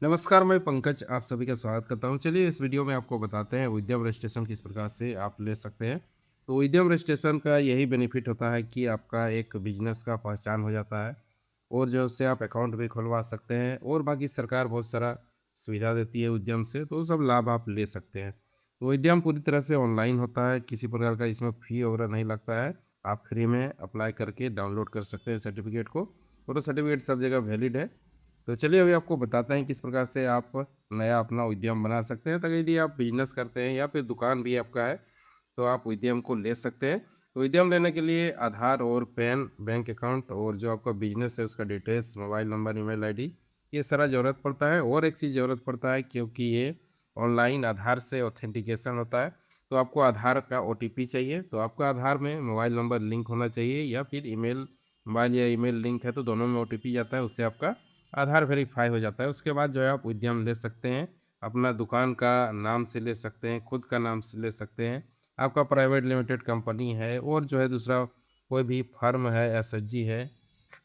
नमस्कार, मैं पंकज आप सभी का स्वागत करता हूँ। चलिए इस वीडियो में आपको बताते हैं उद्यम रजिस्ट्रेशन किस प्रकार से आप ले सकते हैं। तो उद्यम रजिस्ट्रेशन का यही बेनिफिट होता है कि आपका एक बिजनेस का पहचान हो जाता है और जो उससे आप अकाउंट भी खुलवा सकते हैं और बाकी सरकार बहुत सारा सुविधा देती है उद्यम से, तो वो सब लाभ आप ले सकते हैं। तो उद्यम पूरी तरह से ऑनलाइन होता है, किसी प्रकार का इसमें फ़ी वगैरह नहीं लगता है। आप फ्री में अप्लाई करके डाउनलोड कर सकते हैं सर्टिफिकेट को और वो सर्टिफिकेट सब जगह वैलिड है। तो चलिए अभी आपको बताते हैं किस प्रकार से आप नया अपना उद्यम बना सकते हैं, ताकि यदि आप बिजनेस करते हैं या फिर दुकान भी आपका है तो आप उद्यम को ले सकते हैं। तो उद्यम लेने के लिए आधार और पैन, बैंक अकाउंट और जो आपका बिजनेस है उसका details, mobile number, email ID, ये सारा ज़रूरत पड़ता है। और एक चीज़ ज़रूरत पड़ता है, क्योंकि ये ऑनलाइन आधार से ऑथेंटिकेशन होता है, तो आपको आधार का ओटीपी चाहिए। तो आपका आधार में मोबाइल नंबर लिंक होना चाहिए या फिर ईमेल, मोबाइल या ईमेल लिंक है तो दोनों में ओटीपी जाता है, उससे आपका आधार वेरीफाई हो जाता है। उसके बाद जो है आप उद्यम ले सकते हैं। अपना दुकान का नाम से ले सकते हैं, खुद का नाम से ले सकते हैं, आपका प्राइवेट लिमिटेड कंपनी है और जो है दूसरा कोई भी फर्म है, एसएचजी है।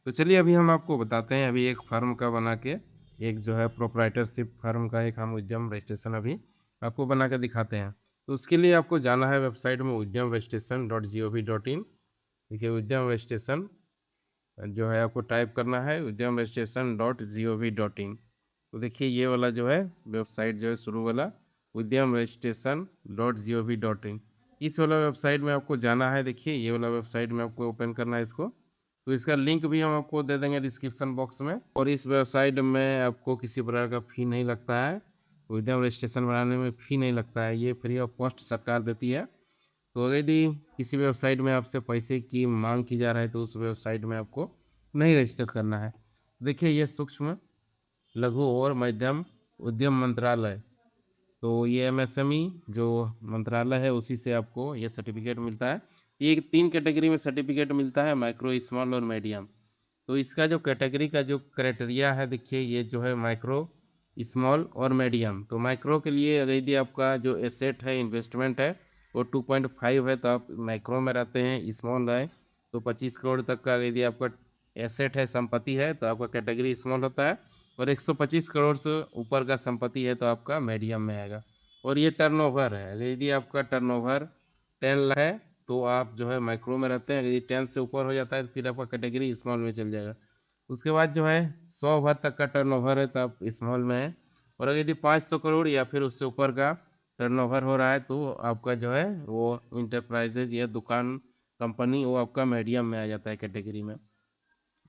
तो चलिए अभी हम आपको बताते हैं, अभी एक फर्म का बना के, एक जो है प्रोप्राइटरशिप फर्म का एक हम उद्यम रजिस्ट्रेशन अभी आपको बना के दिखाते हैं। तो उसके लिए आपको जाना है वेबसाइट में udyamregistration.gov.in। देखिए उद्यम रजिस्ट्रेशन जो है आपको टाइप करना है udyamregistration.gov.in। तो देखिए ये वाला जो है वेबसाइट जो है शुरू वाला udyamregistration.gov.in, इस वाला वेबसाइट में आपको जाना है। देखिए ये वाला वेबसाइट में आपको ओपन करना है इसको। तो इसका लिंक भी हम आपको दे देंगे डिस्क्रिप्शन बॉक्स में। और इस वेबसाइट में आपको किसी प्रकार का फ़ी नहीं लगता है, उद्यम रजिस्ट्रेशन बनाने में फ़ी नहीं लगता है, ये फ्री ऑफ कॉस्ट सरकार देती है। तो यदि किसी वेबसाइट में आपसे पैसे की मांग की जा रहा है तो उस वेबसाइट में आपको नहीं रजिस्टर करना है। देखिए ये सूक्ष्म लघु और मध्यम उद्यम मंत्रालय, तो ये एमएसएमई जो मंत्रालय है उसी से आपको ये सर्टिफिकेट मिलता है। ये 3 कैटेगरी में सर्टिफिकेट मिलता है, माइक्रो, स्मॉल और मीडियम। तो इसका जो कैटेगरी का जो क्राइटेरिया है, देखिए ये जो है माइक्रो, स्मॉल और मीडियम। तो माइक्रो के लिए अगर यदि आपका जो एसेट है, इन्वेस्टमेंट है, वो 2.5 है तो आप माइक्रो में रहते हैं। स्मॉल है तो 25 करोड़ तक का यदि आपका एसेट है, संपत्ति है, तो आपका कैटेगरी स्मॉल होता है। और 125 करोड़ से ऊपर का संपत्ति है तो आपका मीडियम में आएगा। और ये टर्नओवर है, अगर यदि आपका टर्नओवर 10 लाख है तो आप जो है माइक्रो में रहते हैं। यदि 10 से ऊपर हो जाता है तो फिर आपका कैटेगरी स्मॉल में चल जाएगा। उसके बाद जो है 100 भर तक का टर्नओवर है तो आप स्मॉल में है। और अगर यदि 500 करोड़ या फिर उससे ऊपर का टर्नओवर हो रहा है तो आपका जो है वो इंटरप्राइजेज या दुकान, कंपनी, वो आपका मीडियम में आ जाता है कैटेगरी में।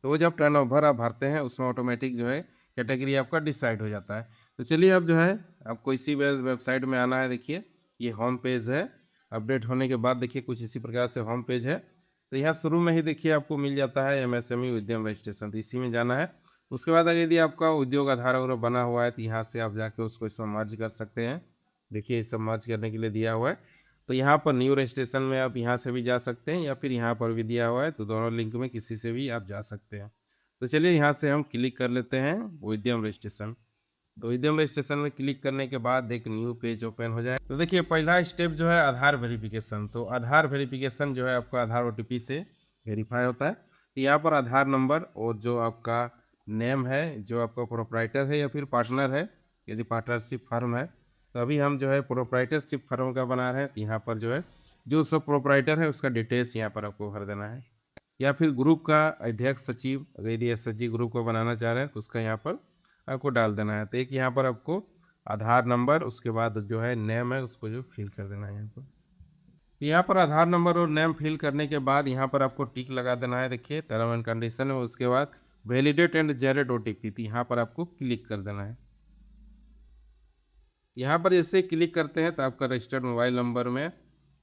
तो वो जब टर्नओवर आप भरते हैं उसमें ऑटोमेटिक जो है कैटेगरी आपका डिसाइड हो जाता है। तो चलिए अब जो है आपको इसी वेबसाइट में आना है। देखिए ये होम पेज है। अपडेट होने के बाद देखिए कुछ इसी प्रकार से होम पेज है। तो यहाँ शुरू में ही देखिए आपको मिल जाता है एमएसएमई उद्यम रजिस्ट्रेशन, तो इसी में जाना है। उसके बाद अगर यदि आपका उद्योग आधार वगैरह बना हुआ है तो यहाँ से आप जाके उसको इसमें मर्ज कर सकते हैं। देखिए ये सब मर्ज करने के लिए दिया हुआ है। तो यहाँ पर न्यू रजिस्ट्रेशन में आप यहाँ से भी जा सकते हैं या फिर यहाँ पर भी दिया हुआ है, तो दोनों लिंक में किसी से भी आप जा सकते हैं। तो चलिए यहाँ से हम क्लिक कर लेते हैं उद्यम रजिस्ट्रेशन। तो उद्यम रजिस्ट्रेशन में क्लिक करने के बाद एक न्यू पेज ओपन हो जाए। तो देखिए पहला स्टेप जो है आधार वेरिफिकेशन। तो आधार वेरिफिकेशन जो है आपका आधार ओटीपी से वेरीफाई होता है। तो यहाँ पर आधार नंबर और जो आपका नेम है, जो आपका प्रोप्राइटर है या फिर पार्टनर है, यदि पार्टनरशिप फर्म है, तो अभी हम जो है प्रोप्राइटरशिप फर्म का बना रहे हैं। यहाँ पर जो है जो सब प्रोप्राइटर है उसका डिटेल्स यहाँ पर आपको भर देना है। या फिर ग्रुप का अध्यक्ष, सचिव, अगर यदि एसएचजी ग्रुप को बनाना चाह रहे हैं तो उसका यहाँ पर आपको डाल देना है। तो एक यहाँ पर आपको आधार नंबर, उसके बाद जो है नेम है उसको जो फिल कर देना है यहाँ पर। तो यहाँ पर आधार नंबर और नेम फिल करने के बाद यहाँ पर आपको टिक लगा देना है। देखिए टर्म एंड कंडीशन है। उसके बाद वैलिडेट एंड जनरेट ओटीपी, तो यहाँ पर आपको क्लिक कर देना है। यहाँ पर जैसे क्लिक करते हैं तो आपका रजिस्टर्ड मोबाइल नंबर में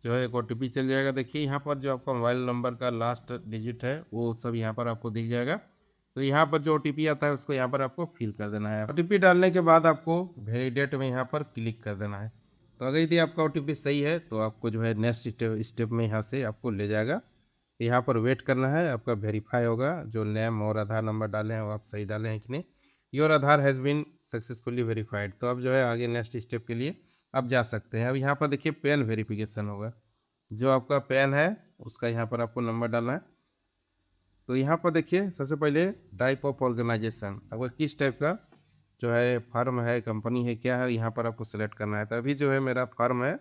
जो है एक ओटीपी चल जाएगा। देखिए यहाँ पर जो आपका मोबाइल नंबर का लास्ट डिजिट है वो सब यहाँ पर आपको दिख जाएगा। तो यहाँ पर जो ओटीपी आता है उसको यहाँ पर आपको फिल कर देना है। ओटीपी डालने के बाद आपको वैलिडेट में यहाँ पर क्लिक कर देना है। तो अगर यदि आपका ओटीपी सही है तो आपको जो है नेक्स्ट स्टेप में यहाँ से आपको ले जाएगा। यहाँ पर वेट करना है, आपका वेरीफाई होगा। जो नेम और आधार नंबर डाले हैं वो आप सही डाले हैं कि नहीं। Your Aadhaar has been successfully verified. तो अब जो है आगे नेक्स्ट स्टेप के लिए आप जा सकते हैं। अब यहाँ पर देखिए पैन वेरिफिकेशन होगा। जो आपका पैन है उसका यहाँ पर आपको नंबर डालना है। तो यहाँ पर देखिए सबसे पहले टाइप ऑफ ऑर्गेनाइजेशन, आपका किस टाइप का जो है फर्म है, कंपनी है, क्या है, यहाँ पर आपको सेलेक्ट करना है। तो अभी जो है मेरा फर्म है,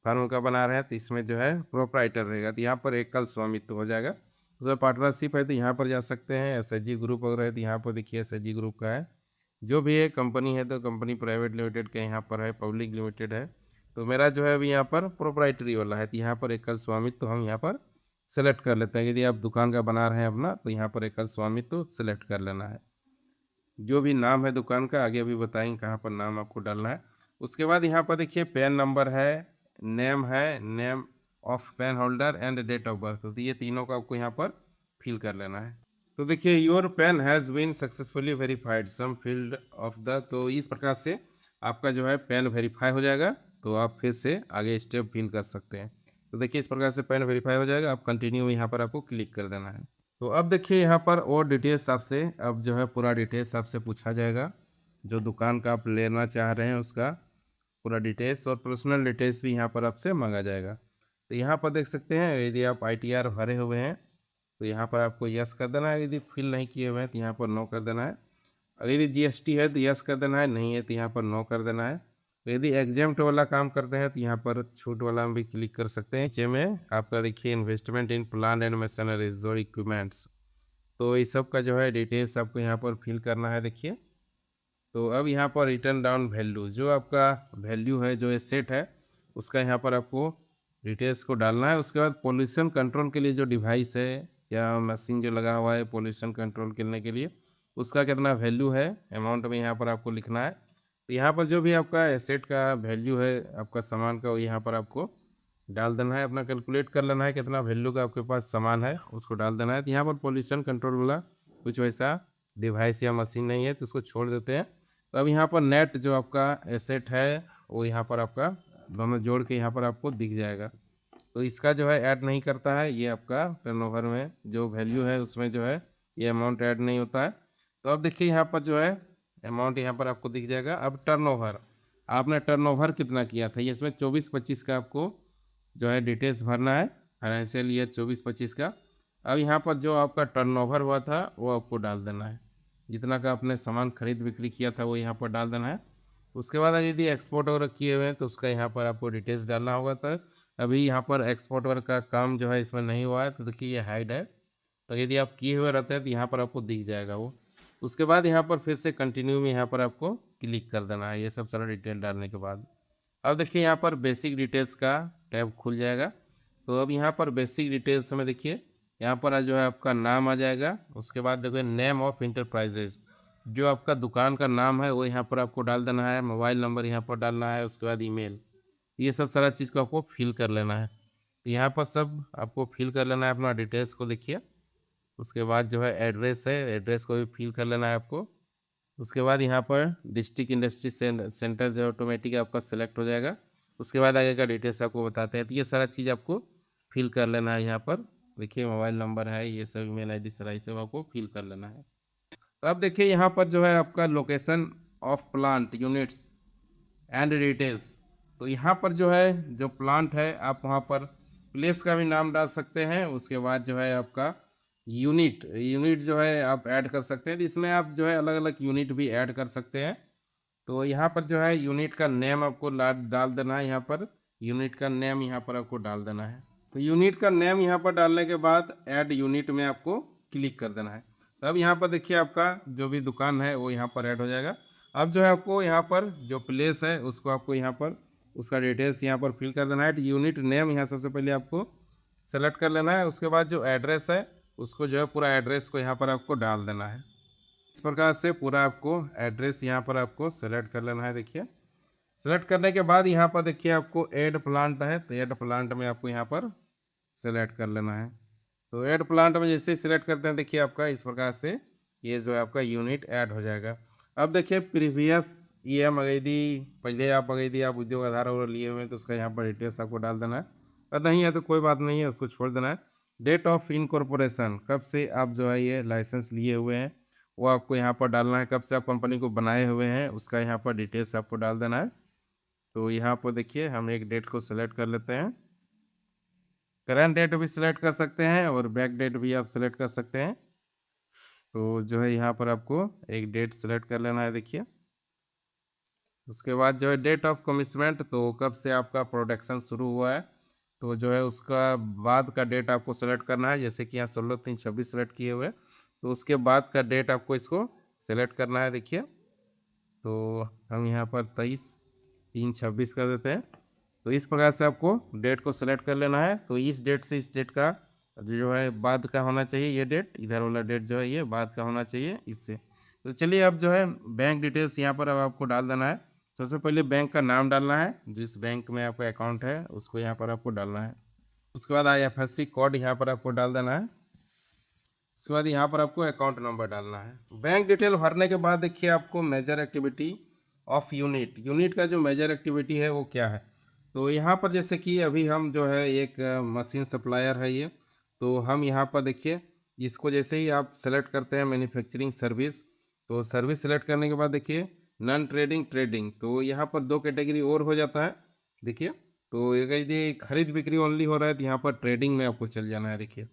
फर्म का बना रहे हैं, तो इसमें जो है प्रोप्राइटर रहेगा, तो यहाँ पर एकल स्वामित्व हो जाएगा। उसमें पार्टनरशिप है तो यहाँ पर जा सकते हैं। एसएचजी ग्रुप वगैरह है तो यहाँ पर देखिए एसएचजी ग्रुप का है। जो भी है कंपनी है तो कंपनी प्राइवेट लिमिटेड का यहाँ पर है, पब्लिक लिमिटेड है। तो मेरा जो है अभी यहाँ पर प्रोप्राइटरी वाला है, तो यहाँ पर एकल स्वामित्व तो हम यहाँ पर सेलेक्ट कर लेते हैं। यदि आप दुकान का बना रहे हैं अपना, तो यहाँ पर एकल स्वामित्व तो सेलेक्ट कर लेना है। जो भी नाम है दुकान का आगे अभी बताएंगे कहाँ पर नाम आपको डालना है। उसके बाद यहाँ पर देखिए पैन नंबर है, name of PAN holder and date of birth, तो ये तीनों का आपको यहाँ पर फिल कर लेना है। तो देखिए your PAN has been successfully verified some field of the, तो इस प्रकार से आपका जो है पेन वेरीफाई हो जाएगा, तो आप फिर से आगे स्टेप फिल कर सकते हैं। तो देखिए इस प्रकार से पेन वेरीफाई हो जाएगा, आप कंटिन्यू यहाँ पर आपको क्लिक कर देना है। तो अब देखिए यहाँ पर और डिटेल्स आपसे, अब जो है पूरा डिटेल्स आपसे पूछा जाएगा, जो दुकान का आप लेना चाह रहे हैं उसका पूरा डिटेल्स और पर्सनल डिटेल्स भी यहाँ पर आपसे मांगा जाएगा। तो यहाँ पर देख सकते हैं यदि आप ITR भरे हुए हैं तो यहाँ पर आपको यस कर देना है, यदि फिल नहीं किए हुए हैं तो यहाँ पर नो कर देना है। अगर यदि GST है तो यस कर देना है, नहीं है तो यहाँ पर नो कर देना है। तो यदि एग्जाम्प्ट वाला काम करते हैं तो यहाँ पर छूट वाला में भी क्लिक कर सकते हैं। नीचे में आपका देखिए investment in plant and machineries और इक्विपमेंट्स, तो इस सब का जो है डिटेल्स आपको यहाँ पर फिल करना है। देखिए तो अब यहाँ पर रिटर्न डाउन वैल्यू, जो आपका वैल्यू है, जो एसेट है, उसका यहाँ पर आपको डिटेल्स को डालना है। उसके बाद पोल्यूशन कंट्रोल के लिए जो डिवाइस है या मशीन जो लगा हुआ है पोल्यूशन कंट्रोल करने के लिए, उसका कितना वैल्यू है अमाउंट में यहाँ पर आपको लिखना है। तो यहाँ पर जो भी आपका एसेट का वैल्यू है आपका सामान का, वो यहाँ पर आपको डाल देना है, अपना कैलकुलेट कर लेना है कितना वैल्यू का आपके पास सामान है, उसको डाल देना है। तो यहाँ पर पोल्यूशन कंट्रोल वाला कुछ वैसा डिवाइस या मशीन नहीं है तो उसको छोड़ देते हैं। तो अब यहाँ पर नेट जो आपका एसेट है वो यहाँ पर आपका दोनों जोड़ के यहाँ पर आपको दिख जाएगा। तो इसका जो है ऐड नहीं करता है, ये आपका टर्नओवर में जो वैल्यू है उसमें जो है ये अमाउंट ऐड नहीं होता है। तो अब देखिए यहाँ पर जो है अमाउंट यहाँ पर आपको दिख जाएगा। अब टर्नओवर, आपने टर्नओवर कितना किया था, ये इसमें 24-25 का आपको जो है डिटेल्स भरना है, फाइनेंशियल ईयर 24-25 का। अब यहाँ पर जो आपका टर्नओवर हुआ था वो आपको डाल देना है, जितना का आपने सामान खरीद बिक्री किया था वो यहाँ पर डाल देना है। उसके बाद यदि एक्सपोर्ट वगैरह किए हुए हैं तो उसका यहाँ पर आपको डिटेल्स डालना होगा। तो अभी यहाँ पर एक्सपोर्ट वगैरह का काम जो है इसमें नहीं हुआ है, तो देखिए ये हाइड है। तो यदि आप किए हुए रहते हैं तो यहाँ पर आपको दिख जाएगा वो। उसके बाद यहाँ पर फिर से कंटिन्यू में यहाँ पर आपको क्लिक कर देना है, ये सब सारा डिटेल डालने के बाद। अब देखिए यहाँ पर बेसिक डिटेल्स का टैब खुल जाएगा। तो अब यहाँ पर बेसिक डिटेल्स में देखिए यहाँ पर जो है आपका नाम आ जाएगा। उसके बाद देखिए नेम ऑफ इंटरप्राइजेज, जो आपका दुकान का नाम है वो यहाँ पर आपको डाल देना है, मोबाइल नंबर यहाँ पर डालना है, उसके बाद ईमेल, ये सब सारा चीज़ को आपको फिल कर लेना है। तो यहाँ पर सब आपको फिल कर लेना है अपना डिटेल्स को देखिए। उसके बाद जो है एड्रेस है, एड्रेस को भी फिल कर लेना है आपको। उसके बाद यहाँ पर डिस्ट्रिक्ट इंडस्ट्री सेंटर जो ऑटोमेटिक आपका सेलेक्ट हो जाएगा। उसके बाद आगे का डिटेल्स आपको बताते हैं, तो ये सारा चीज़ आपको फिल कर लेना है। यहाँ पर देखिए मोबाइल नंबर है, ये सब ईमेल ID सारा ये सब आपको फिल कर लेना है। तो अब देखिए यहाँ पर जो है आपका location of plant units and details, तो यहाँ पर जो है जो प्लांट है आप वहाँ पर प्लेस का भी नाम डाल सकते हैं। उसके बाद जो है आपका यूनिट जो है आप ऐड कर सकते हैं, तो इसमें आप जो है अलग अलग यूनिट भी ऐड कर सकते हैं। तो यहाँ पर जो है यूनिट का नेम आपको डाल देना है, यहाँ पर यूनिट का नेम यहाँ पर आपको डाल देना है। तो यूनिट का नेम यहाँ पर डालने के बाद ऐड यूनिट में आपको क्लिक कर देना है। तो अब यहाँ पर देखिए आपका जो भी दुकान है वो यहाँ पर ऐड हो जाएगा। अब जो है आपको यहाँ पर जो प्लेस है उसको आपको यहाँ पर उसका डिटेल्स यहाँ पर फिल कर देना है। यूनिट नेम यहाँ सबसे पहले आपको सेलेक्ट कर लेना है। उसके बाद जो एड्रेस है उसको जो है पूरा एड्रेस को यहाँ पर आपको डाल देना है। इस प्रकार से पूरा आपको एड्रेस यहाँ पर आपको सेलेक्ट कर लेना है। देखिए सेलेक्ट करने के बाद यहाँ पर देखिए आपको ऐड प्लांट है, तो ऐड प्लांट में आपको यहाँ पर सेलेक्ट कर लेना है। तो ऐड प्लांट में जैसे ही सिलेक्ट करते हैं देखिए आपका इस प्रकार से ये जो है आपका यूनिट ऐड हो जाएगा। अब देखिए प्रीवियस EM यदि पहले आप यदि आप उद्योग आधार और लिए हुए हैं तो उसका यहाँ पर डिटेल्स आपको डाल देना है, और नहीं है तो कोई बात नहीं है, उसको छोड़ देना है। डेट ऑफ इनकॉर्पोरेशन, कब से आप जो है ये लाइसेंस लिए हुए हैं वो आपको यहाँ पर डालना है। कब से आप कंपनी को बनाए हुए हैं उसका यहाँ पर डिटेल्स आपको डाल देना है। तो यहाँ पर देखिए हम एक डेट को सिलेक्ट कर लेते हैं, करंट डेट भी सिलेक्ट कर सकते हैं और बैक डेट भी आप सिलेक्ट कर सकते हैं। तो जो है यहाँ पर आपको एक डेट सेलेक्ट कर लेना है। देखिए उसके बाद जो है डेट ऑफ कमिटमेंट, तो कब से आपका प्रोडक्शन शुरू हुआ है, तो जो है उसका बाद का डेट आपको सेलेक्ट करना है। जैसे कि यहाँ 16/3/26 सेलेक्ट किए हुए, तो उसके बाद का डेट आपको इसको सेलेक्ट करना है। देखिए, तो हम यहाँ पर 23/3/26 कर देते हैं। तो इस प्रकार से आपको डेट को सेलेक्ट कर लेना है। तो इस डेट से इस डेट का जो है बाद का होना चाहिए, ये डेट इधर वाला डेट जो है ये बाद का होना चाहिए इससे। तो चलिए अब जो है बैंक डिटेल्स यहाँ पर अब आपको डाल देना है। सबसे पहले बैंक का नाम डालना है, जिस बैंक में आपका अकाउंट है उसको यहाँ पर आपको डालना है। उसके बाद IFSC कोड यहाँ पर आपको डाल देना है। उसके बाद यहाँ पर आपको अकाउंट नंबर डालना है। बैंक डिटेल भरने के बाद देखिए आपको major activity of unit, unit का जो मेजर एक्टिविटी है वो क्या है। तो यहाँ पर जैसे कि अभी हम जो है एक मशीन सप्लायर है ये, तो हम यहाँ पर देखिए इसको जैसे ही आप सेलेक्ट करते हैं मैन्युफैक्चरिंग सर्विस, तो सर्विस सेलेक्ट करने के बाद देखिए नॉन ट्रेडिंग, ट्रेडिंग, तो यहाँ पर 2 कैटेगरी और हो जाता है। देखिए, तो यदि खरीद बिक्री ओनली हो रहा है तो यहाँ पर ट्रेडिंग में आपको चल जाना है। देखिए,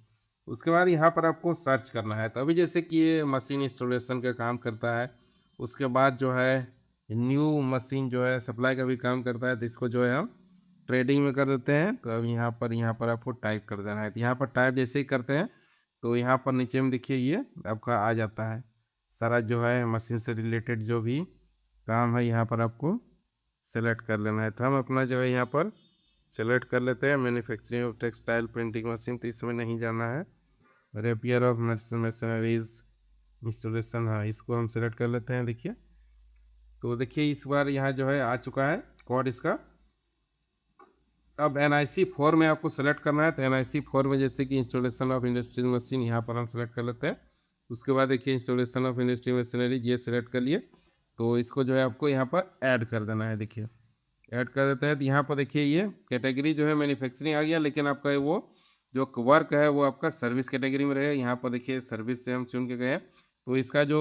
उसके बाद यहाँ पर आपको सर्च करना है। तो अभी जैसे कि ये मशीन इंस्टॉलेशन का काम करता है, उसके बाद जो है न्यू मशीन जो है सप्लाई का भी काम करता है, तो इसको जो है हम ट्रेडिंग में कर देते हैं। तो अब यहाँ पर आपको टाइप कर देना है। तो यहाँ पर टाइप जैसे ही करते हैं तो यहाँ पर नीचे में देखिए ये आपका आ जाता है सारा जो है मशीन से रिलेटेड जो भी काम है, यहाँ पर आपको सेलेक्ट कर लेना है। तो हम अपना जो है यहाँ पर सेलेक्ट कर लेते हैं manufacturing of textile printing machine, तो इसमें नहीं जाना है। रेपियर ऑफ मशीनरीज इंस्टॉलेशन, हाँ इसको हम सेलेक्ट कर लेते हैं। देखिए, तो देखिए इस बार यहाँ जो है आ चुका है कोड इसका। अब NIC 4 में आपको सेलेक्ट करना है। तो NIC 4 में जैसे कि इंस्टॉलेशन ऑफ इंडस्ट्रियल मशीन यहाँ पर हम सेलेक्ट कर लेते हैं। उसके बाद देखिए इंस्टॉलेशन ऑफ इंडस्ट्रियल मशीनरी ये सेलेक्ट कर लिए, तो इसको जो है आपको यहाँ पर ऐड कर देना है। देखिए, ऐड कर देते हैं। तो यहाँ पर देखिए ये कैटेगरी जो है मैन्युफैक्चरिंग आ गया, लेकिन आपका वो जो वर्क है वो आपका सर्विस कैटेगरी में रहेगा। यहाँ पर देखिए सर्विस से हम चुन के गए, तो इसका जो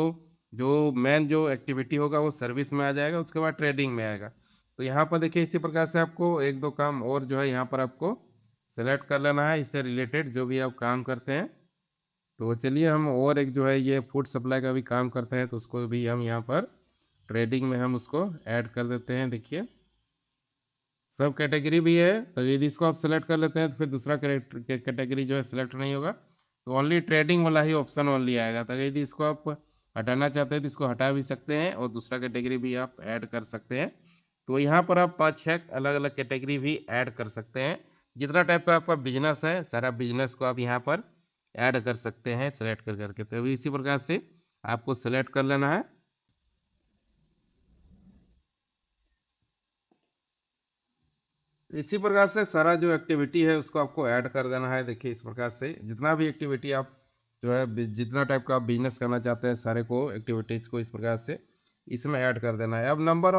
जो मेन जो एक्टिविटी होगा वो सर्विस में आ जाएगा, उसके बाद ट्रेडिंग में आएगा। तो यहाँ पर देखिए इसी प्रकार से आपको 1-2 काम और जो है यहाँ पर आपको सेलेक्ट कर लेना है, इससे रिलेटेड जो भी आप काम करते हैं। तो चलिए हम और एक जो है ये फूड सप्लाई का भी काम करते हैं, तो उसको भी हम यहाँ पर ट्रेडिंग में हम उसको ऐड कर देते हैं। देखिए, सब कैटेगरी भी है, तो यदि इसको आप सेलेक्ट कर लेते हैं तो फिर दूसरा कैटेगरी जो है सिलेक्ट नहीं होगा, तो ओनली ट्रेडिंग वाला ही ऑप्शन ओनली आएगा। तो यदि इसको आप हटाना चाहते हैं तो इसको हटा भी सकते हैं और दूसरा कैटेगरी भी आप ऐड कर सकते हैं। तो यहाँ पर आप 5-6 अलग अलग कैटेगरी भी ऐड कर सकते हैं। जितना टाइप का आपका बिजनेस है सारा बिजनेस को आप यहाँ पर ऐड कर सकते हैं सेलेक्ट कर करके। तो इसी प्रकार से आपको सेलेक्ट कर लेना है। इसी प्रकार से सारा जो एक्टिविटी है उसको आपको ऐड कर देना है। देखिए, इस प्रकार से जितना भी एक्टिविटी आप जो है जितना टाइप का आप बिजनेस करना चाहते हैं सारे को एक्टिविटीज़ को इस प्रकार से इसमें ऐड कर देना है। अब नंबर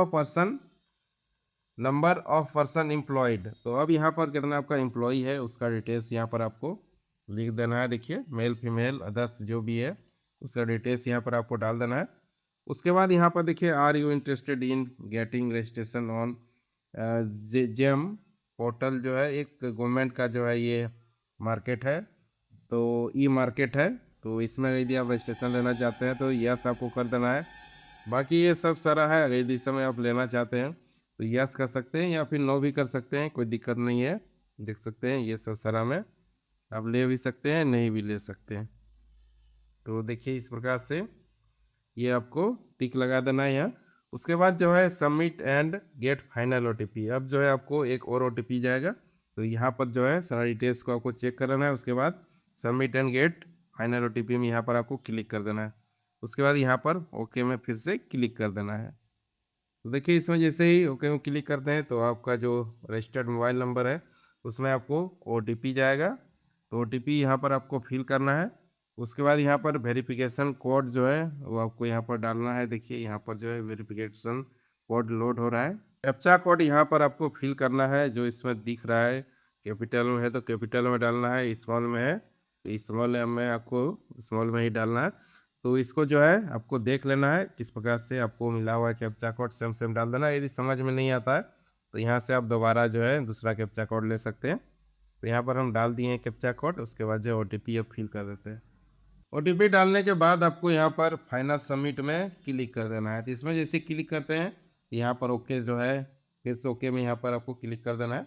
ऑफ पर्सन एम्प्लॉयड, तो अब यहाँ पर कितना आपका एम्प्लॉय है उसका डिटेल्स यहाँ पर आपको लिख देना है। देखिए, मेल फीमेल अदर्स जो भी है उसका डिटेल्स यहाँ पर आपको डाल देना है। उसके बाद यहाँ पर देखिए are you interested in getting registration on GeM portal, जो है एक गवर्नमेंट का जो है ये मार्केट है, तो ई मार्केट है। तो इसमें यदि आप रजिस्ट्रेशन लेना चाहते हैं तो यस आपको कर देना है। बाकी ये सब सारा है, अगर यदि समय आप लेना चाहते हैं तो यस कर सकते हैं या फिर नो भी कर सकते हैं, कोई दिक्कत नहीं है। देख सकते हैं ये सब सारा में आप ले भी सकते हैं, नहीं भी ले सकते हैं। तो देखिए इस प्रकार से ये आपको टिक लगा देना है यहाँ। उसके बाद जो है submit and get final OTP, अब जो है आपको एक और OTP जाएगा, तो यहाँ पर जो है सारा डिटेल्स को आपको चेक करना है। उसके बाद submit and get final OTP में यहाँ पर आपको क्लिक कर देना है। उसके बाद यहाँ पर ओके में फिर से क्लिक कर देना है। तो देखिए इसमें जैसे ही ओके में क्लिक करते हैं तो आपका जो रजिस्टर्ड मोबाइल नंबर है उसमें आपको OTP जाएगा, तो OTP यहाँ पर आपको फिल करना है। उसके बाद यहाँ पर वेरिफिकेशन कोड जो है वो आपको यहाँ पर डालना है। देखिए यहाँ पर जो है वेरिफिकेशन कोड लोड हो रहा है। कैप्चा कोड यहाँ पर आपको फिल करना है, जो इसमें दिख रहा है कैपिटल में है तो कैपिटल में डालना है, स्मॉल में है तो स्मॉल में आपको स्मॉल में ही डालना है। तो इसको जो है आपको देख लेना है किस प्रकार से आपको मिला हुआ है कैप्चा कोड, सेम सेम डाल देना है। यदि समझ में नहीं आता है तो यहाँ से आप दोबारा जो है दूसरा कैप्चा कोड ले सकते हैं। तो यहाँ पर हम डाल दिए हैं कैप्चा कोड, उसके बाद जो OTP अब फिल कर देते हैं। OTP डालने के बाद आपको यहाँ पर फाइनल सबमिट में क्लिक कर देना है। तो इसमें जैसे क्लिक करते हैं यहाँ पर ओके जो है फिर से ओके में यहाँ पर आपको क्लिक कर देना है।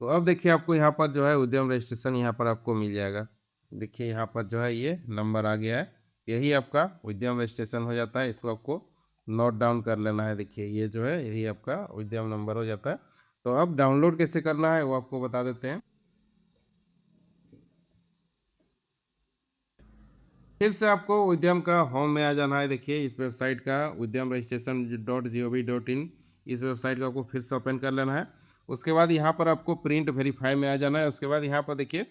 तो अब देखिए आपको यहाँ पर जो है उद्यम रजिस्ट्रेशन यहाँ पर आपको मिल जाएगा। देखिए यहाँ पर जो है ये नंबर आ गया है, यही आपका उद्यम रजिस्ट्रेशन हो जाता है। इसको आपको नोट डाउन कर लेना है। देखिए ये जो है यही आपका उद्यम नंबर हो जाता है। तो अब डाउनलोड कैसे करना है वो आपको बता देते हैं। फिर से आपको उद्यम का होम में आ जाना है। देखिए इस वेबसाइट का उद्यम रजिस्ट्रेशन.gov.in, इस वेबसाइट को आपको फिर से ओपन कर लेना है। उसके बाद यहाँ पर आपको प्रिंट वेरीफाई में आ जाना है। उसके बाद यहाँ पर देखिए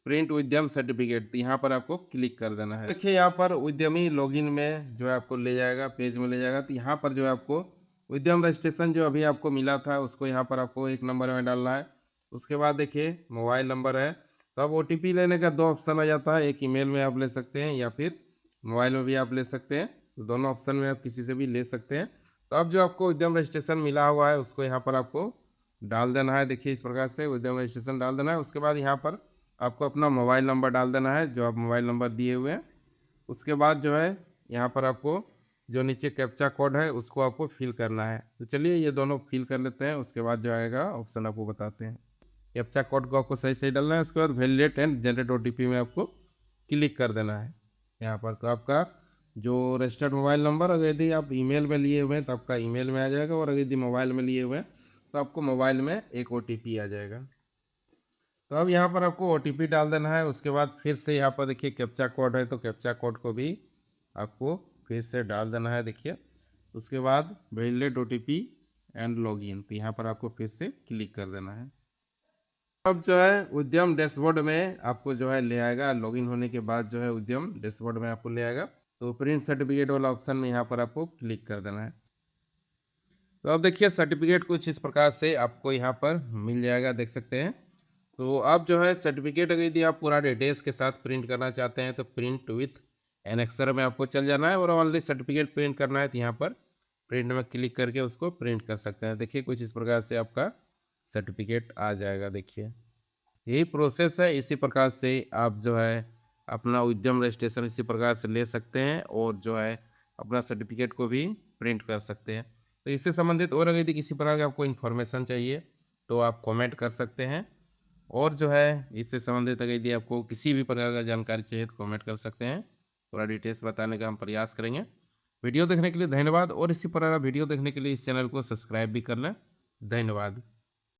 प्रिंट उद्यम सर्टिफिकेट, यहाँ पर आपको क्लिक कर देना है। देखिए यहाँ पर उद्यमी लॉगिन में जो है आपको ले जाएगा, पेज में ले जाएगा। तो यहाँ पर जो है आपको उद्यम रजिस्ट्रेशन जो अभी आपको मिला था उसको यहाँ पर आपको 1 नंबर में डालना है। उसके बाद देखिए मोबाइल नंबर है। तो अब OTP लेने का 2 ऑप्शन आ जाता है, एक ईमेल में आप ले सकते हैं या फिर मोबाइल में भी आप ले सकते हैं। तो दोनों ऑप्शन में आप किसी से भी ले सकते हैं। तो अब जो आपको उद्यम रजिस्ट्रेशन मिला हुआ है उसको यहाँ पर आपको डाल देना है। देखिए इस प्रकार से उद्यम रजिस्ट्रेशन डाल देना है। उसके बाद यहाँ पर आपको अपना मोबाइल नंबर डाल देना है, जो आप मोबाइल नंबर दिए हुए हैं। उसके बाद जो है यहाँ पर आपको जो नीचे कैप्चा कोड है उसको आपको फिल करना है। तो चलिए ये दोनों फिल कर लेते हैं, उसके बाद जो आएगा ऑप्शन आपको बताते हैं। कैप्चा कोड को आपको सही सही डालना है। उसके बाद वैलिडेट एंड जनरेट OTP में आपको क्लिक कर देना है यहाँ पर। तो आपका जो रजिस्टर्ड मोबाइल नंबर अगर यदि आप ईमेल में लिए हुए हैं तो आपका ईमेल में आ जाएगा, और अगर यदि मोबाइल में लिए हुए हैं तो आपको मोबाइल में एक OTP आ जाएगा। तो अब यहाँ पर आपको OTP डाल देना है। उसके बाद फिर से यहाँ पर देखिए कैप्चा कोड है, तो कैप्चा कोड को भी आपको फिर से डाल देना है। देखिए उसके बाद वैलिडेट OTP एंड लॉगिन, तो यहाँ पर आपको फिर से क्लिक कर देना है। अब जो है उद्यम डैशबोर्ड में आपको जो है ले आएगा। लॉगिन होने के बाद जो है उद्यम डैशबोर्ड में आपको ले आएगा। तो प्रिंट सर्टिफिकेट वाला ऑप्शन में यहाँ पर आपको क्लिक कर देना है। तो अब देखिए सर्टिफिकेट कुछ इस प्रकार से आपको यहाँ पर मिल जाएगा, देख सकते हैं। तो आप जो है सर्टिफिकेट अगर यदि आप पूरा डिटेल्स के साथ प्रिंट करना चाहते हैं तो प्रिंट विथ एनेक्सर में आपको चल जाना है, और ऑनली सर्टिफिकेट प्रिंट करना है तो यहाँ पर प्रिंट में क्लिक करके उसको प्रिंट कर सकते हैं। देखिए कुछ इस प्रकार से आपका सर्टिफिकेट आ जाएगा। देखिए यही प्रोसेस है। इसी प्रकार से आप जो है अपना उद्यम रजिस्ट्रेशन इसी प्रकार से ले सकते हैं, और जो है अपना सर्टिफिकेट को भी प्रिंट कर सकते हैं। तो इससे संबंधित और अगर यदि किसी प्रकार का आपको इन्फॉर्मेशन चाहिए तो आप कमेंट कर सकते हैं, और जो है इससे संबंधित अगर यदि आपको किसी भी प्रकार का जानकारी चाहिए तो कमेंट कर सकते हैं। थोड़ा डिटेल्स बताने का हम प्रयास करेंगे। वीडियो देखने के लिए धन्यवाद, और इसी प्रकार वीडियो देखने के लिए इस चैनल को सब्सक्राइब भी कर लें। धन्यवाद।